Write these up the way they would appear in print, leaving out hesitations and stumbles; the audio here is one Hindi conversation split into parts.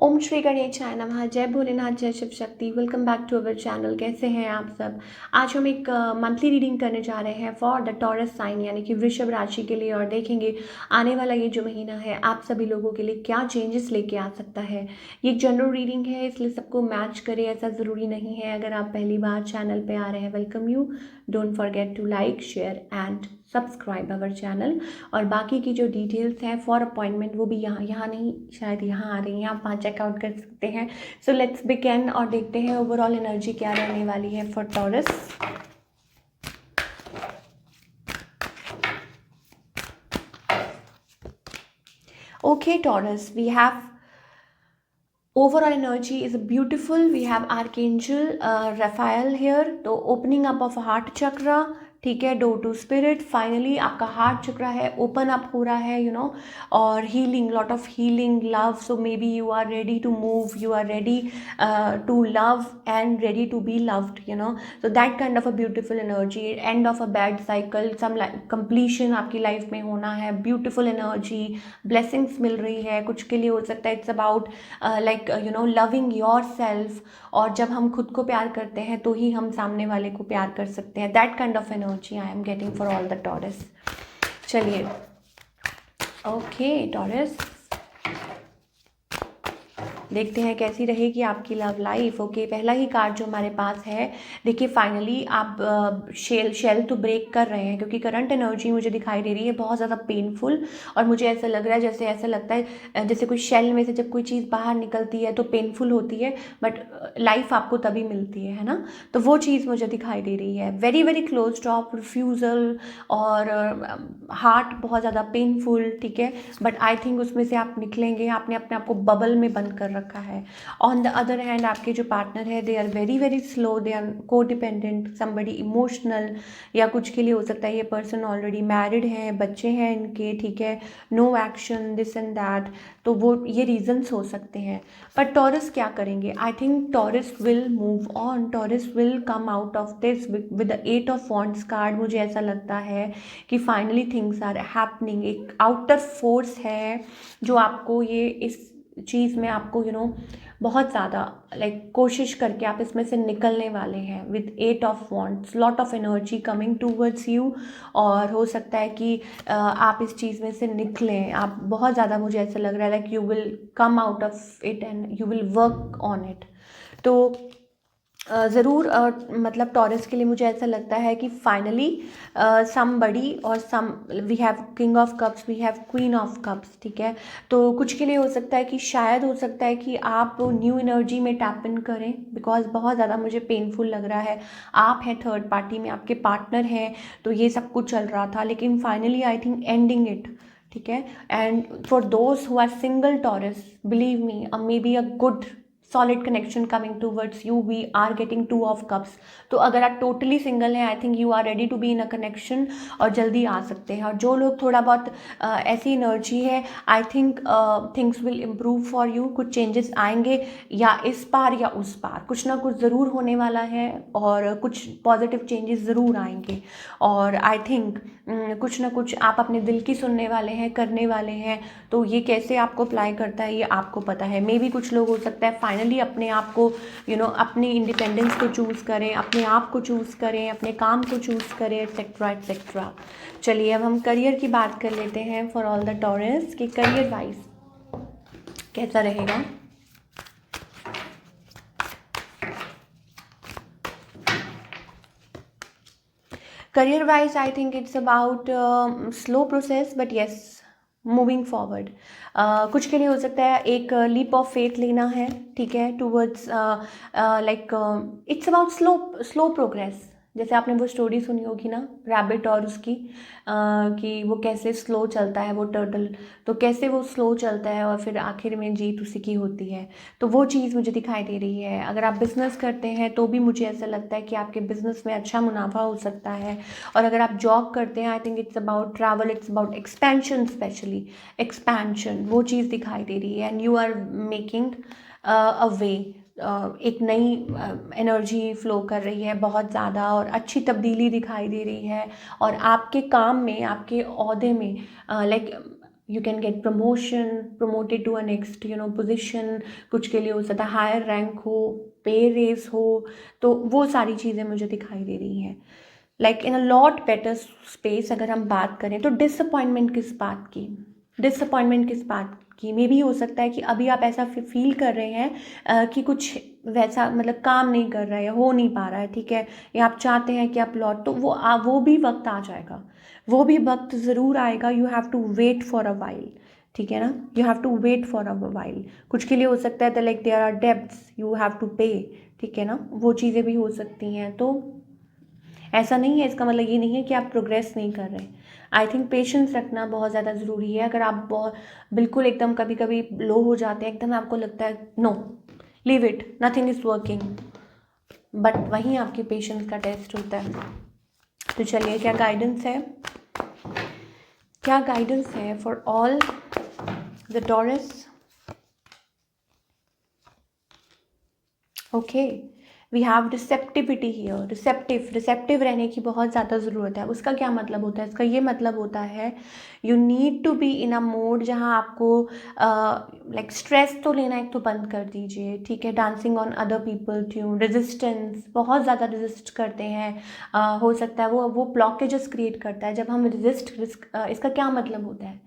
ओम श्री गणेशाय नमः। जय भोलेनाथ, जय Shiv Shakti. Welcome back to our channel. कैसे हैं आप सब। आज हम एक मंथली रीडिंग करने जा रहे हैं फॉर द टॉरस साइन यानी कि वृषभ राशि के लिए, और देखेंगे आने वाला ये जो महीना है आप सभी लोगों के लिए क्या चेंजेस लेके आ सकता है। ये एक जनरल रीडिंग है, इसलिए सबको मैच करे ऐसा ज़रूरी नहीं है। अगर आप पहली बार चैनल पे आ रहे हैं, welcome you. Don't forget to like, share and subscribe our channel. और बाकी की जो डिटेल्स हैं फॉर अपॉइंटमेंट वो भी यहाँ नहीं, शायद यहाँ आ रही हैं, आप वहाँ चेकआउट कर सकते हैं। सो लेट्स बिगिन और देखते हैं ओवरऑल एनर्जी क्या रहने वाली है for taurus. Okay, Taurus, we have overall energy is beautiful. We have Archangel Raphael here, तो opening up of heart chakra, ठीक है। डोर टू स्पिरिट, फाइनली आपका हार्ट चक्र है ओपन अप हो रहा है, यू नो, और healing, lot of healing, love. So maybe you are ready to move, you are ready to love and ready to be loved, you know. So that kind of a beautiful energy, end of a bad cycle, some completion आपकी लाइफ में होना है। ब्यूटिफुल एनर्जी, ब्लेसिंग्स मिल रही है। कुछ के लिए हो सकता है it's about like you know loving your self, और जब हम खुद को प्यार करते हैं तो ही हम सामने वाले को प्यार कर सकते हैं। That kind of energy I am getting for all the taurus. चलिए, ओके टॉरस, देखते हैं कैसी रहेगी आपकी लव लाइफ। ओके, पहला ही कार्ड जो हमारे पास है, देखिए फाइनली आप शेल तो ब्रेक कर रहे हैं, क्योंकि करंट एनर्जी मुझे दिखाई दे रही है बहुत ज़्यादा पेनफुल। और मुझे ऐसा लग रहा है जैसे ऐसा लगता है जैसे कोई शेल में से जब कोई चीज़ बाहर निकलती है तो पेनफुल होती है, बट लाइफ आपको तभी मिलती है ना। तो वो चीज़ मुझे दिखाई दे रही है। Very very close top, refusal, और हार्ट बहुत ज़्यादा पेनफुल, ठीक है। बट आई थिंक उसमें से आप निकलेंगे। आपने अपने आप को बबल में बंद कर रखा है। ऑन द अदर हैंड आपके जो पार्टनर है they are very very slow, they are codependent, somebody emotional, या कुछ के लिए हो सकता है ये पर्सन ऑलरेडी मैरिड है, बच्चे हैं इनके, ठीक है। No action, this and that, तो वो ये रीजंस हो सकते हैं। पर टॉरस क्या करेंगे? I think taurus will move on, taurus will come out of this with the 8 of wands card. मुझे ऐसा लगता है कि फाइनली थिंग्स आर हैपनिंग। एक आउटर फोर्स है जो आपको ये इस चीज़ में आपको यू नो बहुत ज़्यादा लाइक कोशिश करके आप इसमें से निकलने वाले हैं। With 8 of wands, lot of energy coming towards you, और हो सकता है कि आप इस चीज़ में से निकलें। आप बहुत ज़्यादा, मुझे ऐसा लग रहा है like you will come out of it and you will work on it. तो ज़रूर मतलब टॉरस के लिए मुझे ऐसा लगता है कि फाइनली समबडी, और some we have king of cups, we have queen of cups, ठीक है। तो कुछ के लिए हो सकता है कि शायद हो सकता है कि आप न्यू एनर्जी में टैप इन करें, बिकॉज बहुत ज़्यादा मुझे पेनफुल लग रहा है। आप हैं थर्ड पार्टी में, आपके पार्टनर हैं, तो ये सब कुछ चल रहा था, लेकिन finally I think ending it, ठीक है। And for those who are single Taurus, believe me, maybe a good solid connection coming towards you, we are getting 2 of cups. तो अगर आप टोटली सिंगल हैं, I think you are ready to be in a connection, और जल्दी आ सकते हैं। और जो लोग थोड़ा बहुत ऐसी एनर्जी है, I think things will improve for you. कुछ चेंजेस आएंगे, या इस पार या उस पार, कुछ ना कुछ ज़रूर होने वाला है, और कुछ पॉजिटिव चेंजेस ज़रूर आएंगे। और आई थिंक कुछ ना कुछ आप अपने दिल की सुनने वाले हैं, करने वाले हैं। तो ये कैसे आपको अप्लाई करता है ये आपको पता है। मे बी कुछ लोग हो सकता है फाइनली अपने आप को यू नो अपनी इंडिपेंडेंस को चूज़ करें, अपने आप को चूज़ करें, अपने काम को चूज़ करें, एट्सेट्रा एट्सेट्रा। चलिए, अब हम करियर की बात कर लेते हैं फॉर ऑल द टॉरस कि करियर वाइज कैसा रहेगा। Career wise, I think it's about slow process, but yes, moving forward. कुछ के लिए हो सकता है एक लीप ऑफ फेथ लेना है, ठीक है, towards like it's about slow slow progress. जैसे आपने वो स्टोरी सुनी होगी ना, रैबिट और उसकी, कि वो कैसे स्लो चलता है वो टर्टल, तो कैसे वो स्लो चलता है और फिर आखिर में जीत उसी की होती है। तो वो चीज़ मुझे दिखाई दे रही है। अगर आप बिज़नेस करते हैं तो भी मुझे ऐसा लगता है कि आपके बिज़नेस में अच्छा मुनाफा हो सकता है। और अगर आप जॉब करते हैं, I think it's about travel, it's about expansion, especially expansion, वो चीज़ दिखाई दे रही है। And you are making a way, एक नई एनर्जी फ्लो कर रही है बहुत ज़्यादा, और अच्छी तब्दीली दिखाई दे रही है। और आपके काम में, आपके ओहदे में like you can get promotion, promoted to a next position, कुछ के लिए हो सकता है हायर रैंक हो, पे रेस हो, तो वो सारी चीज़ें मुझे दिखाई दे रही हैं। Like in a lot better space अगर हम बात करें तो डिसअपॉइंटमेंट किस बात की, डिसअपॉइंटमेंट किस बात की, मे भी हो सकता है कि अभी आप ऐसा फील कर रहे हैं कि कुछ वैसा मतलब काम नहीं कर रहा है या हो नहीं पा रहा है, ठीक है, या आप चाहते हैं कि आप लौट, तो वो भी वक्त आ जाएगा, वो भी वक्त ज़रूर आएगा। You have to wait for a while, ठीक है ना, you have to wait for a while. कुछ के लिए हो सकता है like there are debts you have to pay, ठीक है ना, वो चीज़ें भी हो सकती हैं। तो ऐसा नहीं है, इसका मतलब ये नहीं है कि आप प्रोग्रेस नहीं कर रहे। आई थिंक पेशेंस रखना बहुत ज़्यादा ज़रूरी है। अगर आप बहुत बिल्कुल एकदम कभी कभी लो हो जाते हैं, एकदम आपको लगता है no, leave it, nothing is working, but वहीं आपकी पेशेंस का टेस्ट होता है। तो चलिए, क्या गाइडेंस है, क्या गाइडेंस है for all the Taurus. Okay, we have receptivity here, receptive रहने की बहुत ज़्यादा ज़रूरत है। उसका क्या मतलब होता है, इसका ये मतलब होता है you need to be in a mode जहाँ आपको लाइक स्ट्रेस तो लेना एक तो बंद कर दीजिए, ठीक है, dancing on other people tune, resistance, बहुत ज़्यादा रेजिस्ट करते हैं, हो सकता है वो ब्लॉकेजेस क्रिएट करता है जब हम इसका क्या मतलब होता है,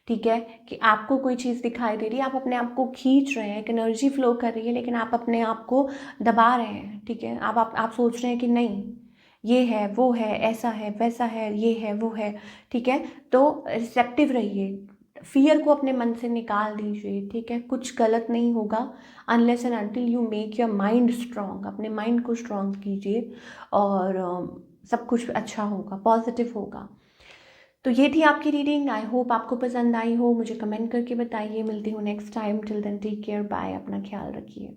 ठीक है, कि आपको कोई चीज़ दिखाई दे रही है, आप अपने आप को खींच रहे हैं, एक एनर्जी फ्लो कर रही है, लेकिन आप अपने आप को दबा रहे हैं, ठीक है, आप सोच रहे हैं कि नहीं ये है वो है ऐसा है वैसा है ये है वो है, ठीक है, तो रिसेप्टिव रहिए, फियर को अपने मन से निकाल दीजिए, ठीक है, कुछ गलत नहीं होगा unless and until you make your mind strong, अपने माइंड को स्ट्रांग कीजिए और सब कुछ अच्छा होगा, पॉजिटिव होगा। तो ये थी आपकी रीडिंग, आई होप आपको पसंद आई हो, मुझे कमेंट करके बताइए। मिलती हूँ next time, till then take care, bye, अपना ख्याल रखिए।